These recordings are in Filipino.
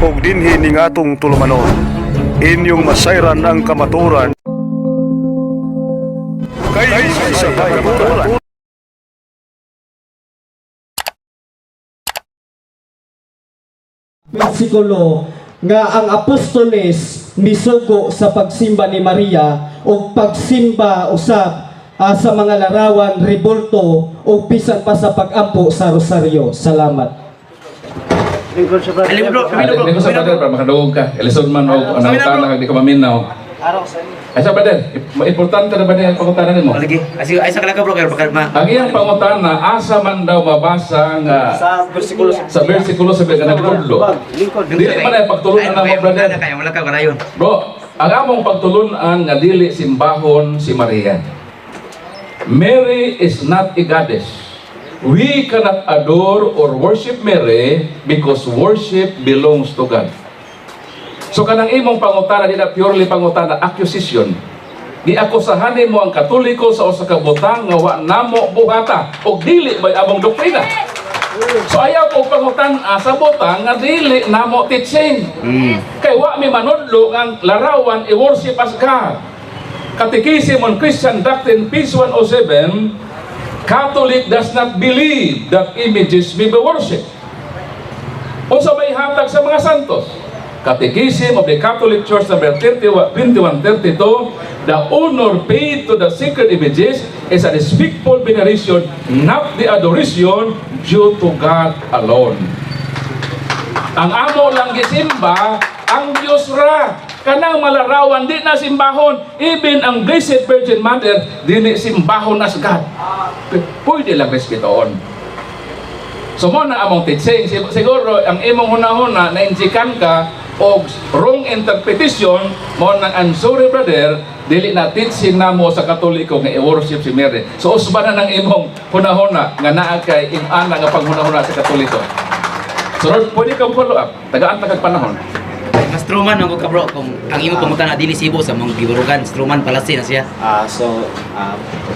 ug dinhi ning atong tulumanon. Inyong masayran ang kamaturan kay sa kamaturan. Bersikulo nga ang apostoles misugo sa pagsimba ni Maria o pagsimba usab sa mga larawan, rebulto o bisan pa sa pag-ampo sa rosaryo. Salamat. Lingkod sa brother para makadugog ka. Elisod man o anang di ka maminaw. Ay sa brother, importante na ba niya ang pangutanan mo? Lagi. Ay sa kalaka bro kay bakal ma. Ang iyang pangutana, asa man daw mabasa nga Sa bersikulo sa versikulo sa pinagtudlo. Dili man ay pagtulunan na mo brother. Kaya wala ka kanayon. Bro, ang among pagtulunan nga dili simbahon si Maria. Mary is not a goddess. We cannot adore or worship Mary because worship belongs to God. So kanang imong pangutana di na purely pangutana, accusation. Giakusahanin mo ang Katoliko sa usa ka butang nga wa namo buhata og dili may among doktrina. So ayaw ko pangutan sa butang nga dili namo teaching. Kay wa mi manudlo nga larawan i-worship as God. Catechism on Christian Doctrine, page 107, Catholic does not believe that images may be worshipped. Unsa may hatag sa mga santos? Catechism of the Catholic Church number 2132, the honor paid to the sacred images is a respectful veneration, not the adoration due to God alone. Ang amo lang gisimba ang Diyos ra. Kanang malarawan di na simbahon. Even ang Blessed Virgin Mother di na simbahon as God. Pwede lang respetoon. So mo na among teaching. Siguro ang imong hunahuna na injikan ka o wrong interpretation mo nang I'm sorry brother, dili na teaching namo sa Katoliko nga i-worship si Mary. So usban na ng imong hunahuna nga naa kay imana nga panghunahuna sa Katoliko. So pwede kang follow up. Tagaan ta kag panahon. Mas Truman ang ka bro kung ang imo pangutana dili sibo sa mga giburugan, Truman palasi na siya.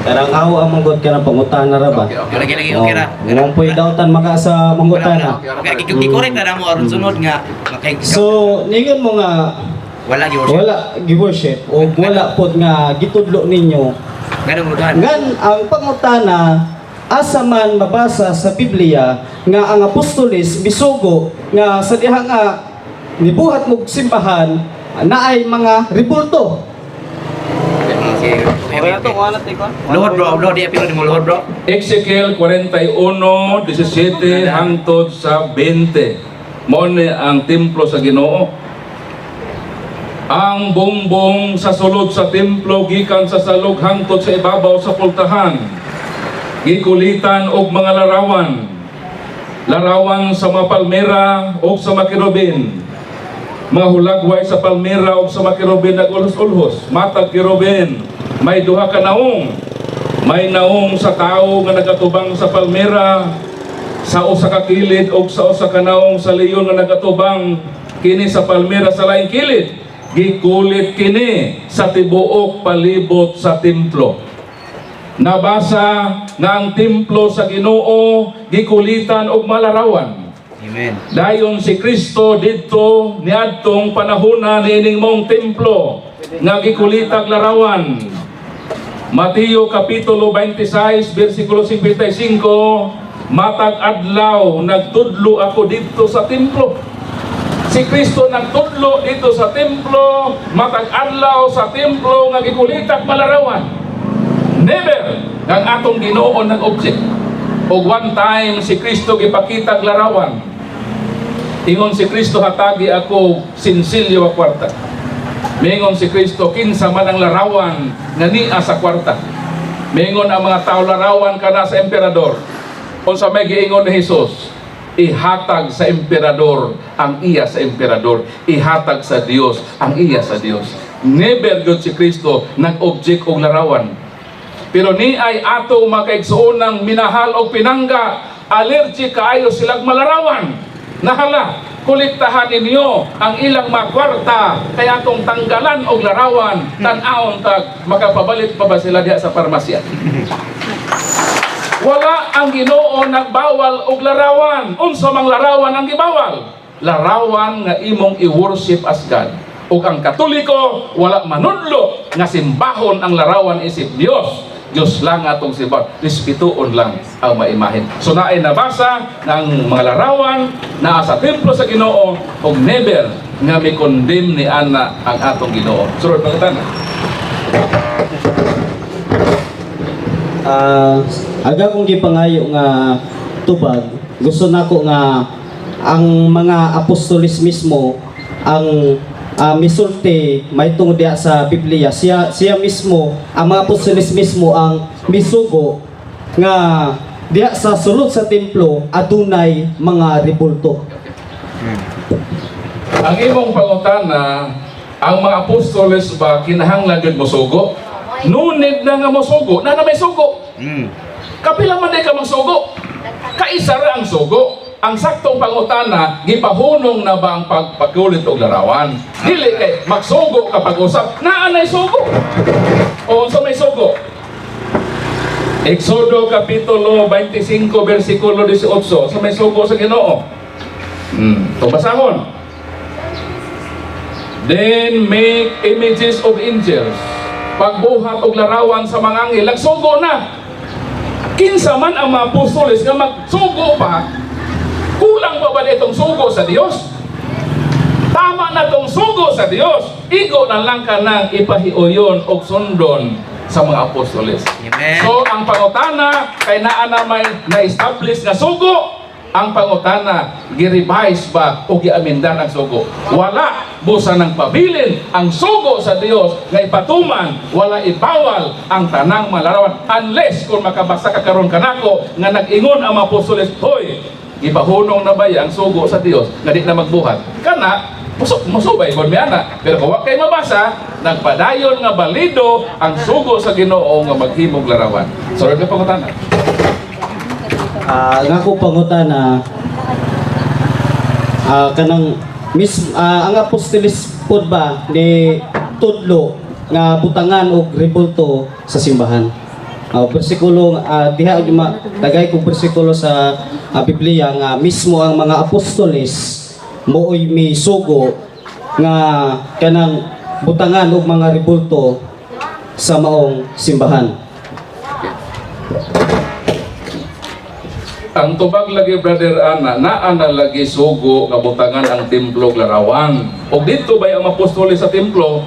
Karang ako ang manggot ka ng pangutana ra ba? Okay ra. Ngumong po'y dautan maka sa mangutana. Okay, gikorek na mo aron sunod nga makay. So, ningon mo nga wala gi-worship. wala gi-worship o wala pod nga gitudlo ninyo. Ganong lugan. Ngan ang pangutana asa man mabasa sa Biblia nga ang apostoles misugo nga sa diha nga nibuhat mo simbahan na ay mga rebulto. Lord bro, Lord di apil mo Lord bro. Ezekiel 41:17 hangtod sa 20. Mao ni ang templo sa Ginoo. Ang bumbong sa sulod sa templo gikan sa salog hangtod sa ibabaw sa pultahan. Gikulitan og mga larawan. Larawan sa mga palmera o sa mga kirubin. Mga hulagway sa palmera o sa mga kirubin nag-ulhos-ulhos. Matag kirubin, may duha ka naong. May naong sa tao nga nagatubang sa palmera, sa usa ka kilid o sa usa ka naong sa leyon nga nagatubang kini sa palmera sa laing kilid. Gikulit kini sa tibuok palibot sa templo. Nabasa nga ang templo sa Ginoo gikulitan og malarawan. Amen. Dayon si Kristo didto niadtong panahona niining mong templo nga gikulitag larawan. Mateo kapitulo 26 bersikulo 55, matag adlaw nagtudlo ako didto sa templo. Si Kristo nagtudlo dito sa templo, matag adlaw sa templo nga gikulitag malarawan. Never ang atong Ginoo nag-object. O one time si Kristo gipakitag larawan. Ingon si Kristo hatagi ako sinsilyo wa kwarta. Mingon si Kristo kinsa man ang larawan nga niya sa kwarta. Mingon ang mga tao larawan kana sa emperador. Unsa may giingon ni Hesus? Ihatag sa emperador ang iya sa emperador, ihatag sa Dios ang iya sa Dios. Never gyud si Kristo nag-object og larawan. Pero ni ay ato makaigsuonang minahal og pinangga, allergic kaayo silang malarawan. Nahala, kuliktahan ninyo ang ilang makwarta kaya atong tanggalan og larawan, tan-aon tag makapabalit pa ba sila diha sa parmasya. Wala ang Ginoo nagbawal og larawan. Unsa mang larawan ang gibawal? larawan nga imong i-worship as God. Ug ang Katoliko wala manudlo nga simbahon ang larawan isip Dios. Diyos lang atong simbahon. Respetuon lang ang maimahin. So naay nabasa ng mga larawan na sa templo sa Ginoo ug never nga may condemn ni ana ang atong Ginoo. Sunod pagkatan. Aga kong gipangayo nga tubag, gusto nako nga ang mga apostolis mismo ang misulti may tungod diha sa Biblia, siya mismo, ang mga apostolis mismo ang misugo nga diha sa sulod sa templo adunay mga rebulto. Ang imong pangutana, ang mga apostoles ba kinahanglan gid mosugo? No need na nga mosugo, na may sugo. Kapila man di ka magsugo. Kaisa ra ang sugo. Ang saktong pangutana, gipahunong na ba ang pagpakulit og larawan? Dili kay magsugo kapag usap, naa nay sugo. O unsa may sugo? Exodo Kapitulo 25 versikulo 18, sa may sugo sa Ginoo. Basahon. Then make images of angels. Pagbuhat og larawan sa mga anghel, nagsugo na. Kinsa man ang mga apostoles nga magsugo pa, kulang pa ba itong sugo sa Dios? Tama na itong sugo sa Dios. Igo na lang ka nang ipahiuyon o sundon sa mga apostoles. Amen. So, ang pangutana, kay naa na may na-establish na sugo, ang pangutana, gi-revise ba o gi-amendan ang sugo? Wala. Busa ng pabilin ang sugo sa Dios nga ipatuman, wala ibawal ang tanang malarawan. Unless kung makabasa ka karon kanako nga nag-ingon ang mga apostoles, hoy, ipahunong na ba ang sugo sa Dios nga di na magbuhat? Kana, musubay kon mi ana. Pero kung wa kay mabasa, nagpadayon nga balido ang sugo sa Ginoo nga maghimog larawan. Sorry ka pangutana. Nga ko pangutana, kanang ang apostolis pod ba ni tudlo nga butangan og rebulto sa simbahan. Bersikulo diha dagay kog bersikulo sa Biblia nga mismo ang mga apostoles mooy misugo nga kanang butangan og mga rebulto sa maong simbahan. Ang tubag lagi, Brother Ana, naa na lagi sugo nga butangan ang templo larawan. O dito ba ang apostoles sa templo?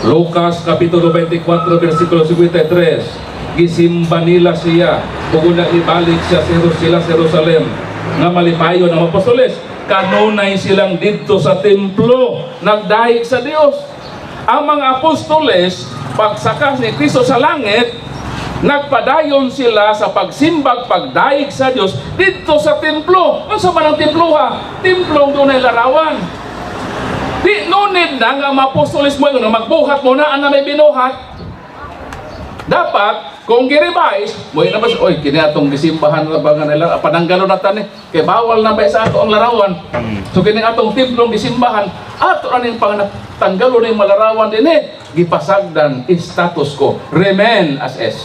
Lucas Kapitulo 24 versikulo 53. Gisimba nila siya ug una ibalik siya sa Jerusalem nga malipayon ang apostoles. Kanunay silang dito sa templo, nagdahig sa Dios. Ang mga apostoles pagsakas ni Kristo sa langit, nagpadayon sila sa pagsimbag, pagdaig sa Dios dito sa templo. Ano sa man ang templo ha? Templong doon ay larawan. Di nunid na nga mapostolis mo yun, magbuhat mo na ang may binuhat. Dapat, kung gi-revise, mo yun naman, oy, kini atong gisimbahan na ba nga nila, pananggalo na tani, kay bawal na ba sa ato ang larawan. So kini atong templong gisimbahan, ato na yung panganagtanggalo na yung malarawan din gipasagdan status ko, remain as is.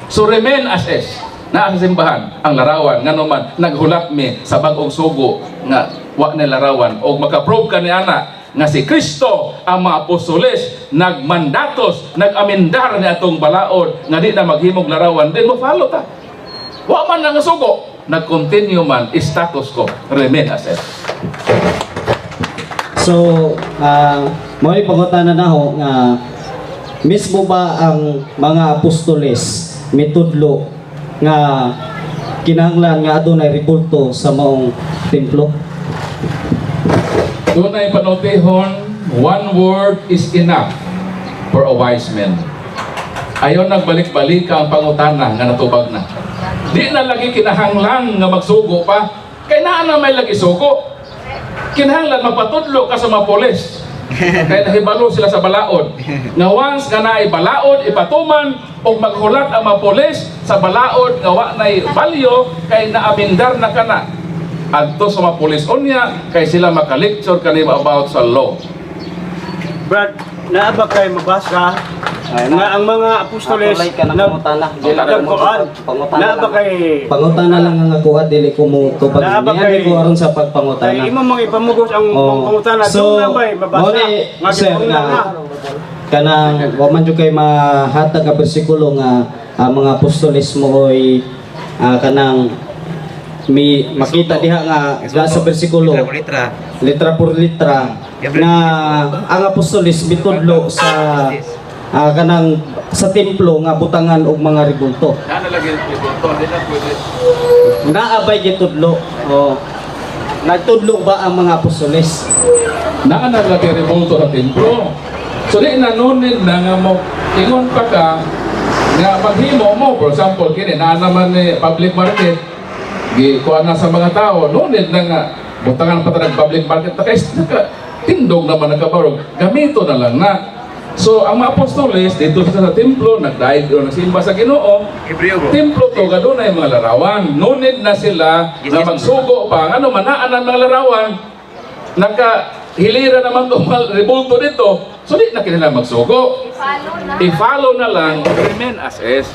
So remain as is, na sa simbahan, ang larawan, nga naman, naghulat mi sa bagong sugo, nga wa na larawan, o makaprove ka ni ana, nga si Kristo ang mga apostoles nagmandatos, nagamendar ni atong balaod nga di na maghimog larawan, then mo follow ta. Wa man nga sugo, nag-continue man status ko, remain as is. So, mo ni pangutana naho nga mismo ba ang mga apostoles mitudlo nga kinahanglan nga adunay rebulto sa maong templo? Doon ay panotehon, one word is enough for a wise man. Ayaw nagbalik-balik ang pangutana nga natubag na. Di na lagi kinahanglan nga magsugo pa. Kaya na may lagi sugo. Kinahanglan magpatudlo ka sa mga polis. Kaya nahibalo sila sa balaod. Nga once nga naay balaod, ipatuman, o maghulat ang mga polis sa balaod, nga wa na'y balyo, kay naamindar na ka na. Adto sa mga pulis unya kay sila makalecture kanimo about sa law. Brad, naa ba kayo mabasa nga ang mga apostoles nagkuan na ba kay Pangutana lang ang ako dili ko mo tupad Naaba niya kay- ko aron sa pagpangutana. kay imo mga ipamugos ang pangutana So, doon na ba'y mabasa mo ni, sir, giuna na kanang wa man jud kay mahatag nga bersikulo nga ang mga apostoles mo oy kanang makita diha nga sa bersikulo Litra por litra. litra por litra na ang apostoles bitudlo sa kanang sa templo nga butangan og mga ribulto. Lagi ito, hindi na pwede. Naabay gitudlo. Oh. Nagtudlo ba ang mga apostoles? Nakalagay rebulto sa templo. So di nanunid na nga mo, ingon pa ka, nga maghimo mo, for example, kini na naman ni public market, kuha na sa mga tao, nunid na nga, butangan pa ta public market, tindog naman nagkabarog, gamito na lang na. So ang mga apostoles, dito sa templo, nagdaig o nagsimba sa Ginoo, templo to, gadunay mga larawan, nunid na sila na magsugo pa, ano manaan ang mga larawan, hilira naman itong rebulto dito, so di na kinila magsugo. I-follow na lang, remain as is.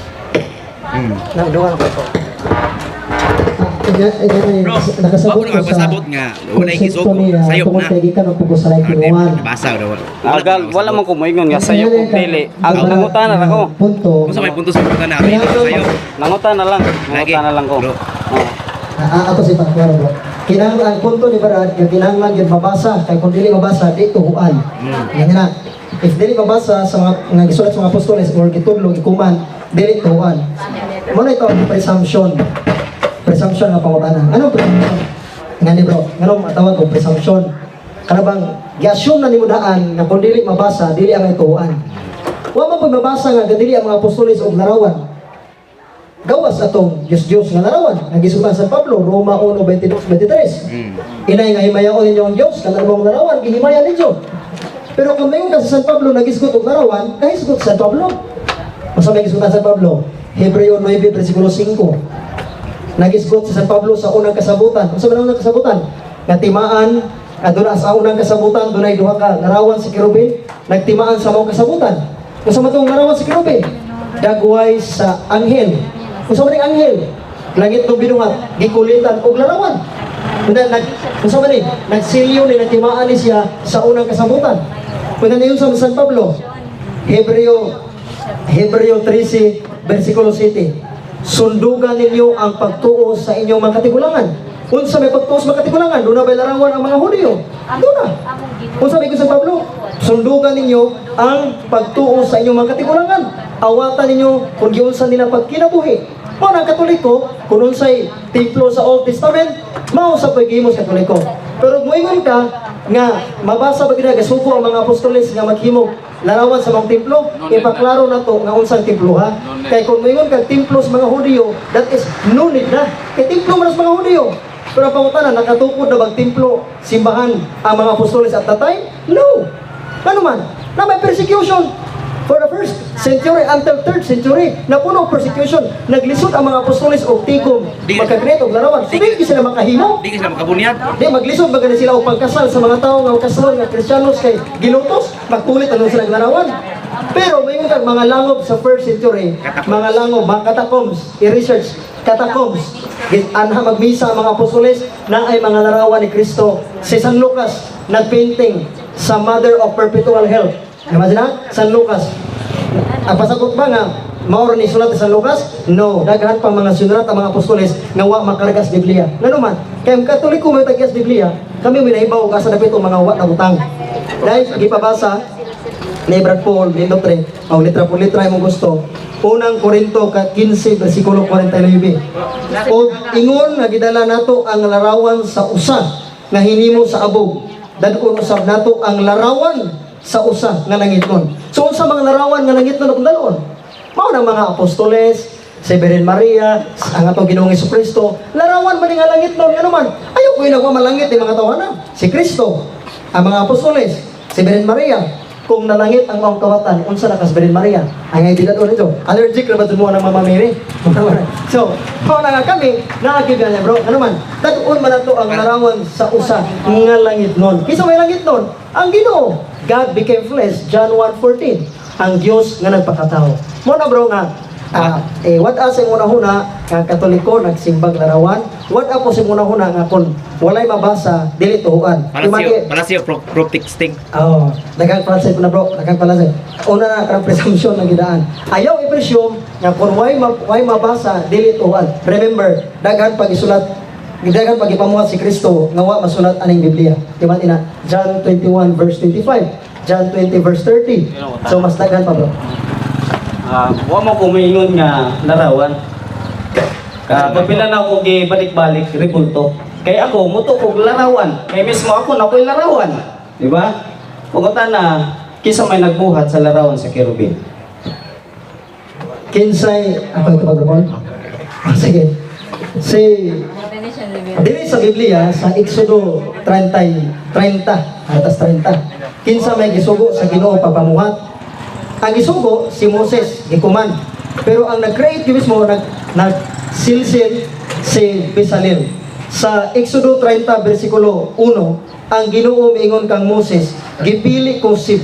Bro, nakasabot wag ko mo sa magpasabot nga. Wala yung konsepto isugo. niya Sayop tungkol na. kay gikan ang pugo sa lahi kinuan. Nabasa daw. Agal, wala man ko moingon nga sayo kog dili. Ang nangutana na ako. Punto. Kung sa may punto sa punta na, may sayop. Nangutana lang. Nangutana lang ko. Bro. Oh. Ako si Pangkaro bro. Kinahanglan ang punto ni Brad, nga kinahanglan gyud mabasa kay kung dili mabasa di tuhuan. Nga na. If dili mabasa sa mga nga gisulat sa mga apostoles or gitudlo gikuman, dili tuhuan. Mo na ito ang presumption. Presumption nga pangutana. Ano presumption? Nga ni bro, ngano matawag ko presumption. Kanabang gi-assume na nimo daan nga kung dili mabasa, dili ang ituhuan. Wa man pud mabasa nga dili ang mga apostoles og larawan. Gawas atong Diyos nga larawan. Nagisulat sa Pablo, Roma 1:22-23. Inay nga himayaon ninyo ang Diyos, kanang larawan, gihimayan ninyo. Pero kung mayon ka sa San Pablo, nagisgot og larawan, nahisgot sa San Pablo. Masa may gisgot sa San Pablo? Hebreo 9:9. Nagisgot sa San Pablo sa unang kasabutan. Kung sa unang kasabutan, natimaan, aduna sa unang kasabutan, dunay duha ka larawan si Kerubin, nagtimaan sa mga kasabutan. Kung sa matong larawan si Kerubin, dagway sa anghel. Kung sa maning anghel, langit no binuhat, gikulitan og larawan. Kung sa maning, nagsilyo ni nagtimaan ni siya sa unang kasabutan. Kung nanayon sa San Pablo, Hebreo 13:7. Sundugan ninyo ang pagtuo sa inyong mga katigulangan. Kung sa may pagtuo sa mga katigulangan, doon na ba larawan ang mga Hudyo? Doon na. Kung sabi ko sa Pablo, sundugan ninyo ang pagtuo sa inyong mga katigulangan. Awatan ninyo kung giunsa nila pagkinabuhi. Mga ang Katoliko, kung unsay templo sa Old Testament, mao sa paghimo sa Katoliko. Pero moingon ka nga mabasa ba gid gasuko ang mga apostoles nga maghimo larawan sa mga templo, ipaklaro na to nga unsang templo ha. Kay kung moingon ka templo sa mga Hudyo, that is no need na. Kay templo man sa mga Hudyo. Pero ang pangutanan, nakatukod na bang templo, simbahan ang mga apostoles at that time? No! Ano man? Na may persecution. For the first century until 3rd century, napuno persecution. Naglisod ang mga apostoles o tikom, magkagreat o larawan. So, di sila makahimo. Di ka sila makabunyag. Di, maglisod ba ganun sila o pagkasal sa mga tao nga kasalon nga Kristiyanos kay gilutos, magkulit ano sila larawan. Pero may mga langob sa 1st century, mga langob, mga catacombs, i-research, catacombs, anha magmisa ang mga apostoles na ay mga larawan ni Kristo. Si San Lucas, nagpainting sa Mother of Perpetual Health. Imagine na? San Lucas. Ang pasagot ba nga, mauro ni sulat ni San Lucas? No. Daghan pa mga sinulat ang mga apostoles nga wa makargas Biblia. Nga naman, kaya ang Katoliko may tagyas Biblia, kami minahibaw asa na pito mga wa na utang. Dahil, gipabasa, ni Brad Paul, ni Lotre, o litra por litra imong gusto. Unang Korinto 15, versikulo 49. O ingon nga gidala nato ang larawan sa usa nga hinimo sa abog. Dadon usab nato ang larawan sa usa nga langitnon. So unsa mga larawan nga langitnon akong dalon? Mao nang mga apostoles, si Virgin Maria, ang atong Ginoong Jesucristo, larawan man nga langitnon nga naman. Ayaw ko inagwa malangit ni mga tawanan. Si Kristo, ang mga apostoles, si Virgin Maria, kung nalangit ang maong kawatan, unsa na kas Virgin Maria? Ay ngay bilad ulit ito. Allergic na ba ito mo ng Mama Mary? So, kung na nga kami, nakakibyan niya bro, ano man, tag-un man nato ang larawan sa usa nga langit nun. Kisa may langit nun, ang Ginoo, God became flesh, John 1:14. ang Dios nga nagpakatao. Mo na bro nga what asa yung una-huna nga Katoliko nagsimbang larawan, what apo si una-huna nga kun walay mabasa dili tuhuan. Palasyo prop texting. Oh, daghang palasay na bro, daghang palasay. Una na kanang presumption na gidaan. Ayaw i-presume nga kung way mabasa dili tuhuan. Remember, daghan pag isulat, daghan pag ipamuhat si Kristo nga wa masulat aning Biblia. Di ba ina? John 21 verse 25, John 20 verse 30. So mas daghan pa bro. Wa mo ko maingon nga larawan. Pagpila na ako gibalik-balik ribulto. Kay ako muto kog larawan. Kay mismo ako na ko'y larawan. Di ba? Pugutan na kisa may nagbuhat sa larawan sa kerubin. Kinsay, ako ito pag-report? Sige. Dili sa Biblia, sa Exodo 30, atas 30. Kinsa may gisugo sa Ginoo papamuhat. Ang gisugo, si Moses, gikuman. Pero ang nag-create mismo, nag-silsil si Bezalel. Sa Exodo 30, versikulo 1, ang Ginoo miingon kang Moses, gipili ko si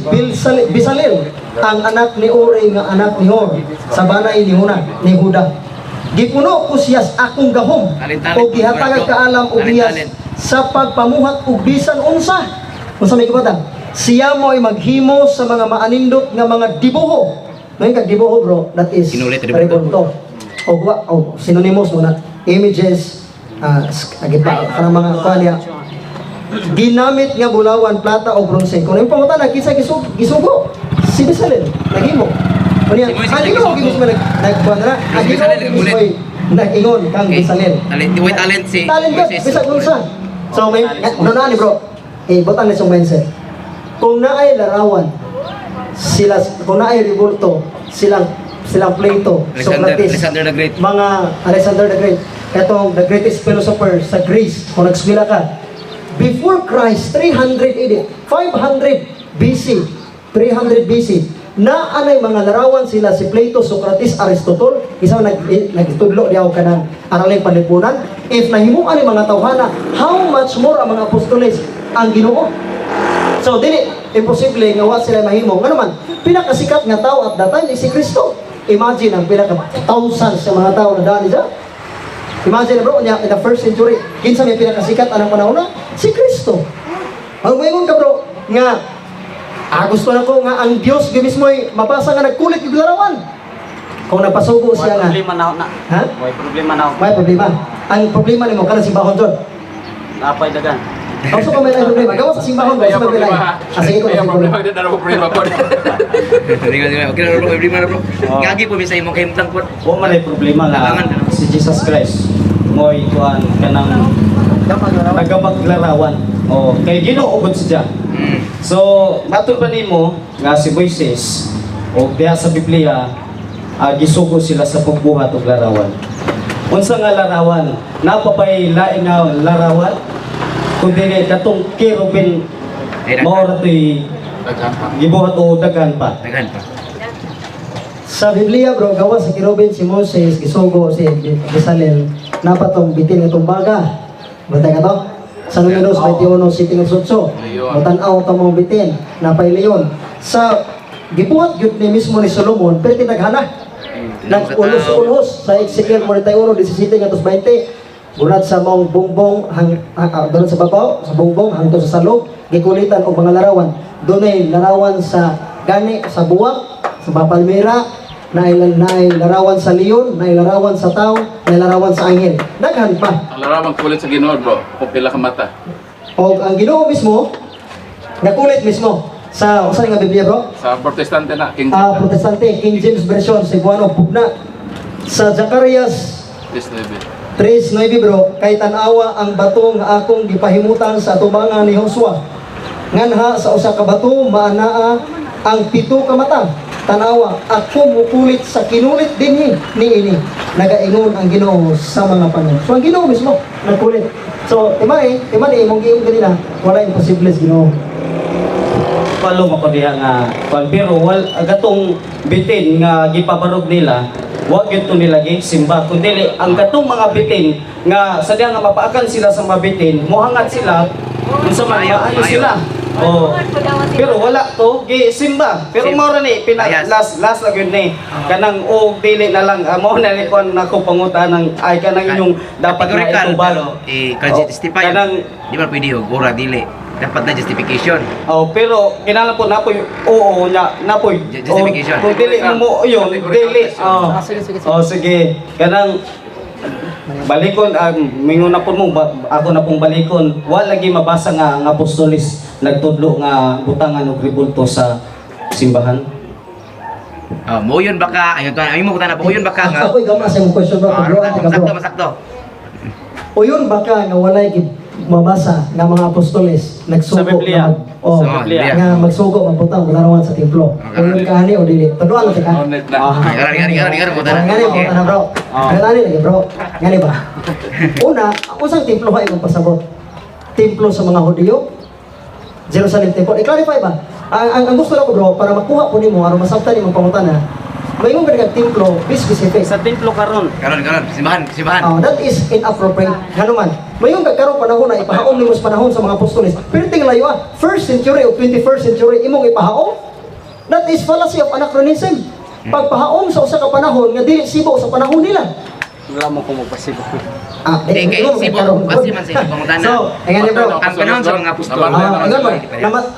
Bezalel, ang anak ni Uri nga anak ni Hor, sa banay ni Huda. Gipuno ko siya sa akong gahom, o gihatagag kaalam o biyas sa pagpamuhat o bisan unsa. Unsa may kapatang? Siya mo ay maghimo sa mga maanindot nga mga dibuho. Ngayon kag dibuho bro, that is rebulto. O synonymous mo na images, kanang mga kwalya. Ginamit nga bulawan, plata o bronze. Kung yung pangutan na kisa gisugo, si Bezalel, naghimo. Kunya, ang Ginoo gibis mo nagkuan na. Ang Ginoo gibis mo nag-ingon kang Bezalel. Talent si Talent ka, bisag unsa. So may ano na ni bro? Butang na siyang mindset. Kung naay larawan, kung naay ribulto, silang Plato, Socrates, Alexander the Great. mga Alexander the Great, etong the greatest philosopher sa Greece, kung nagskwela ka, before Christ, 300 AD, 500 BC, 300 BC, na anay mga larawan sila si Plato, Socrates, Aristotle, isang nagtudlo diyaw ka ng araling panlipunan. If nahimuan ni mga tawhana, how much more ang mga apostoles ang Ginoo? So, dili, imposible nga wa sila mahimo. Nga naman, pinakasikat nga tao at that time is si Kristo. Imagine ang pinaka-thousands sa mga tao na daan niya. Imagine bro, in the first century, kinsa may pinakasikat anong panahon na? Si Kristo. Ang mayroon ka bro, nga, gusto na ko nga ang Diyos gimis mo'y mapasa nga nagkulit yung larawan. Kung nagpasugo siya nga. Problema na. Ha? May problema na. May problema. Ang problema ni mo, kanang simbahon doon. Napay dagan. Ang so kung may problema, gawa sa simbahon, gawa sa problema. Sige ko, sige ko. Hindi na problema po. Okay na bro, problema na bro. Gagi po bisa imong kahimtang po. Wa man ay problema nga si Jesus Christ mo'y kuan kanang nagapaglarawan. Kay Ginoo ugod siya. So, matud pa nimo nga si Moises o diha sa Biblia gisugo sila sa pagbuhat og larawan. Unsa nga larawan? Napapay lain nga larawan kundi katong kerubin mao ra toy gibuhat o daghan pa. Daghan pa. Sa Biblia bro, gawa sa kirubin si Moses, gisugo si Bezalel, napatong bitin itong baga. Batay ka to? Sa Números 21, 7-8, matanaw ito mong bitin, napay leon. Sa gibuhat yun ni mismo ni Solomon, pero tinaghana. Nag-ulos-ulos sa Ezekiel 41, 17-20, gulat sa mong bongbong, doon sa babaw, sa bongbong, hangtod sa salog, gikulitan o mga larawan. Doon ay larawan sa gani, sa buwak, sa papalmera, na larawan sa leon, na larawan sa tao, na larawan sa anghel. Daghan pa. Ang larawan kulit sa Ginoo bro, kung pila ka mata. O ang Ginoo mismo, nakulit mismo. Sa usa nga Biblia bro? Sa Protestante na, King James. Protestante, King James Version, Cebuano, Pugna. Sa Zacarias 3:9 bro, kay tanawa ang bato nga akong gipahimutan sa atubangan ni Josua. Nganha sa usa ka bato maanaa ang 7 ka mata. Tanawa, ako mukulit sa kinulit dinhi niini. Nagaingon ang Ginoo sa mga panahon. So ang Ginoo mismo nagkulit. So imani mong giingon kanina, wala imposible sa Ginoo. Palo mo ko diha nga pero agatong bitin nga gipabarog nila wag gyud to nila simba kundi ang gatong mga bitin nga sadya nga mapaakan sila sa mga bitin mohangat sila unsa man maayo sila Oh. Pero wala to, simba. Pero Simba. mao ra ni Ayas. last na gyud ni. Kanang og dili na lang mo na ni kon nako pangutanang ay kanang inyong dapat na Categorical, itubag. pero i-justify. Kanang Di ba pwede yung ura dili. Dapat na justification. oh, pero kinala po napoy oo nya napoy. Justification. Kung dili mo yun, dili. Oh, sige. Kanang balikon mingon na po mo ako na pong balikon wa lagi mabasa nga ang apostolis nagtudlo nga butangan og rebulto sa simbahan. Mo yun baka, ayun to, ayun mo kutan na, mo yun baka nga. Ako'y gama sa imong question bro. Bro, ante ka, bro. Masakto. O yun baka nga walay gid mabasa nga mga apostoles nagsugo Sa Biblia. oh, Sa Biblia. nga magsugo magbutang larawan sa templo. O yun kahani o dili. Tuduan ka. Honest na. Gani, kutan na. Ngani ba na bro? Ngani lagi bro. Ngani ba? Una, usang templo ha imong pasabot. Templo sa mga Hudiyo. Jerusalem Temple. I-clarify ba? Ang gusto lang ko bro, para makuha po nimo aron masabtan imong pangutana. Mayong ka templo, be specific. Sa templo karon. Karon, simbahan. That is inappropriate. Ganuman. Mayong karon panahon na ipahaom nimo sa panahon sa mga apostoles. Pero tingnan layo first century o 21st century imong ipahaom. That is fallacy of anachronism. Pagpahaom sa usa ka panahon nga dili sibo sa panahon nila. Wala mo ko magpasibo. Hindi, kay Sibo, kasi man sa pangutana. So, ngani bro. Ang panahon sa mga apostol.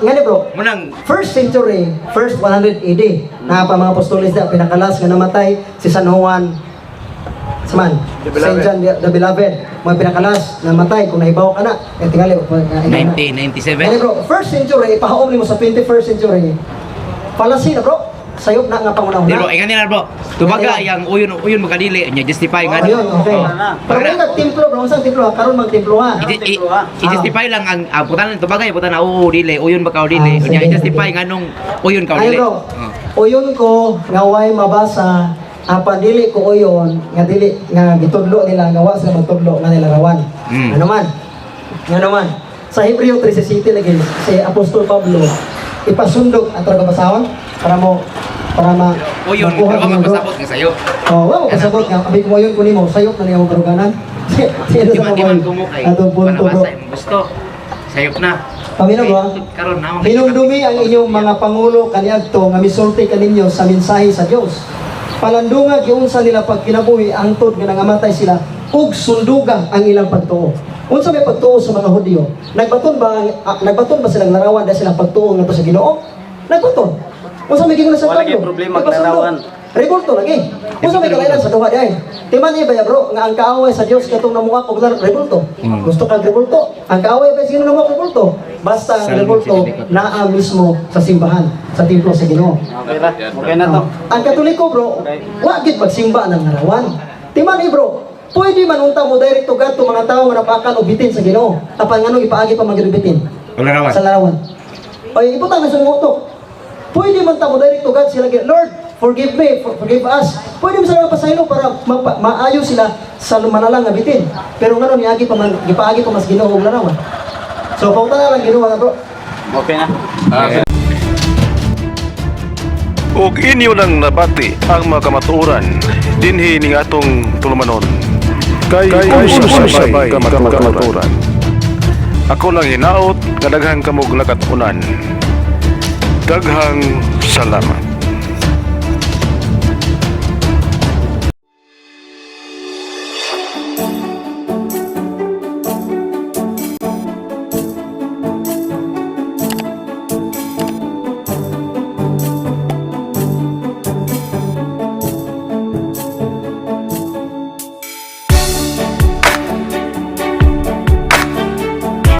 Ngani bro. Munang First century, first 100 AD, na pa mga apostoles na pinakalas nga namatay si San Juan Saman, Saint John the Beloved, mga pinakalas namatay kung nahibaw ka na. Tingali 1997. Ngani bro, first century ipahaom nimo sa 21st century. Fallacy na bro. Sayop na nga pangunahon Di bro, na. ingani na bro. Tubaga yang uyon makadili, nya justify nga. Ayun, okay. Pero may nagtimplo bro, saan templo ha? Karon magtimplo ha. I-justify lang ang putanan tubagay, putanan dili, uyon ba ka dili. sige, Nya i-justify nga nung uyon ka Ay dili. bro, uyon ko nga way mabasa apa dili ko uyon nga dili nga gitudlo nila nga wa sila magtudlo nga nila rawan. Ano man? Nga naman. Sa Hebreo 13:7 lagi si Apostol Pablo ipasundok ang tragabasahon para Uyon, makuha pero ang mundo. magpasabot nga sayo. Oh, wow, kasabot nga. Abi ko uyon ko nimo, sayop na niya ang karuganan. Sino Di sa man kumukay. Atong punto bro. Panabasa imong gusto. Sayop na. Pamino ba? Karon na mo. Hinumdumi ang inyong mga pangulo kaniadto nga misulti kaninyo sa mensahe sa Dios. Palandunga giunsa nila pag kinabuhi angtod nga nangamatay sila ug sunduga ang ilang pagtuo. Unsa may pagtuo sa mga Hudiyo? Nagbaton ba silang larawan dahil silang pagtuo nga sa Ginoo? Nagbaton. Unsa may gingon sa Wala Pablo? gyud problema ang Nagpasundog. larawan. Revolto lagi. Unsa may kalainan sa duha diay? Timan niya ba ya bro nga ang kaaway sa Dios katong namuha og revolto. Gusto ka revolto? Ang kaaway ba sino namuha og revolto? Basta ang revolto naa mismo sa simbahan, sa templo sa Ginoo. Okay ra. Okay na to. Ang Katoliko bro, wa gid magsimba ng larawan. Timan ni bro, pwede man unta mo direkto gadto mga tawo nga napakan og bitin sa Ginoo. Apan nganong ipaagi pa magibitin Larawan. sa larawan. Ay ibutang na sa utok. Pwede man ta mo direkto God sila Lord, forgive me, forgive us. Pwede mo sila mapasaylo para maayo sila sa manalang nga bitin. Pero nganon iagi pa man gipaagi pa mas Ginoo og larawan. So pauta na lang Ginoo na bro. Okay na. ug inyo nang nabati ang mga kamatuoran dinhi ning atong tulumanon kay usay kamatuoran. Ako lang hinaot nga daghang kamog nakatunan. Daghang salamat.